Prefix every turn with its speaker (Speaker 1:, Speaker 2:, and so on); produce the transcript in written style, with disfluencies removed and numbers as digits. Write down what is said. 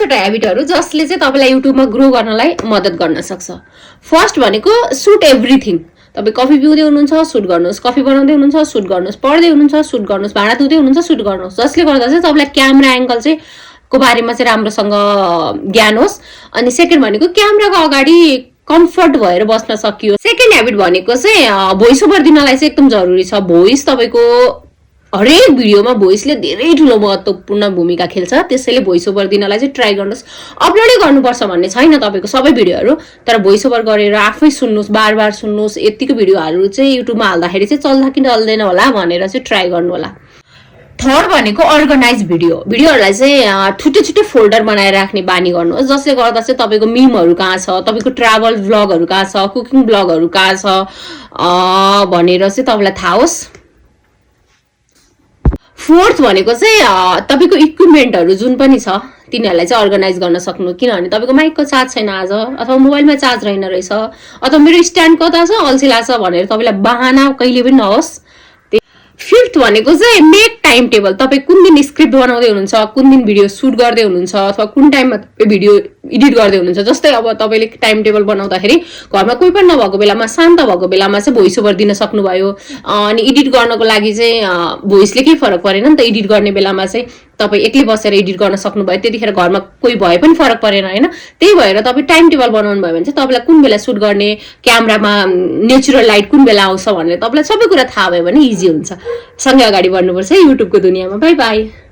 Speaker 1: 5वटा ह्याबिटहरु जसले चाहिँ तपाईलाई युट्युबमा ग्रो गर्नलाई मद्दत गर्न सक्छ। फर्स्ट भनेको सुट एभ्रीथिङ। तपाई कफी पिउँदै हुनुहुन्छ सुट गर्नुस्, कफी बनाउँदै हुनुहुन्छ सुट गर्नुस्, पढ्दै हुनुहुन्छ सुट गर्नुस्, भाडा धुँदै हुनुहुन्छ सुट गर्नुस्। जसले गर्दा चाहिँ तपाईलाई क्यामेरा एंगल चाहिँ को बारेमा चाहिँ राम्रोसँग ज्ञान होस्। अनि सेकेन्ड भनेको क्यामेराको अगाडि कम्फर्ट भएर बस्न सकियो। सेकेन्ड ह्याबिट भनेको चाहिँ भोइस ओभर दिनलाई चाहिँ एकदम जरुरी छ। भोइस तपाईको हरेक भिडियोमा भोइसले धेरै ठूलो महत्त्वपूर्ण भूमिका खेल्छ। त्यसैले भोइस ओभर दिनलाई चाहिँ ट्राई गर्नुस्। अपलोडै गर्नुपर्छ भन्ने छैन तपाईको सबै भिडियोहरु, तर भोइस ओभर गरेर आफै सुन्नुस्, बारबार सुन्नुस्। यतिको भिडियोहरु चाहिँ युट्युबमा हाल्दाखेरि चाहिँ चल्दा कि चल्दैन होला भनेर चाहिँ ट्राई गर्नु होला। थर्ड भनेको अर्गनाइज भिडियोहरुलाई चाहिँ छुट्टै छुट्टै फोल्डर बनाएर राख्ने बानी गर्नुहोस्। जसले गर्दा चाहिँ तपाईको मिमहरु कहाँ छ, तपाईको ट्राभल भ्लगहरु कहाँ छ, कुकिङ भ्लगहरु कहाँ छ भनेर चाहिँ तपाईलाई थाहा होस्। फोर्थ भनेको चाहिँ तपाईको इक्विपमेन्टहरु जुन पनि छ तिनीहरुलाई चाहिँ अर्गनाइज गर्न सक्नु। किनभने तपाईको माइकको चार्ज छैन आज, अथवा मोबाइलमा चार्ज रहेन रहेछ, अथवा मेरो स्ट्यान्ड कता छ अल्छी लाग्छ भनेर तपाईलाई बहाना कहिले पनि नहोस्। फिफ्थ भनेको चाहिँ मेक टाइम टेबल। तपाई कुन दिन स्क्रिप्ट बनाउँदै हुनुहुन्छ, कुन दिन भिडियो सुट गर्दै हुनुहुन्छ, अथवा कुन टाइममा भिडियो एडिट गर्दै हुनुहुन्छ। जस्तै अब तपाईले टाइम टेबल बनाउँदाखेरि घरमा कोही पनि नभएको बेलामा, शान्त भएको बेलामा चाहिँ भोइस ओभर दिन सक्नुभयो। अनि एडिट गर्नको लागि चाहिँ भोइसले के फरक परेन नि त। एडिट गर्ने बेलामा चाहिँ तपाई एक्लै बसेर एडिट गर्न सक्नुभयो, त्यतिखेर घरमा कोही भए पनि फरक परेन हैन। त्यही भएर तपाई टाइम टेबल बनाउनु भयो भने चाहिँ तपाईलाई कुन बेला सुट गर्ने, क्यामेरामा नेचुरल लाइट कुन बेला आउँछ भनेर तपाईलाई सबै कुरा थाहा भयो भने इजी हुन्छ। सँगै अगाडि बढ्नुपर्छ युट्युबको दुनियाँमा। Bye bye.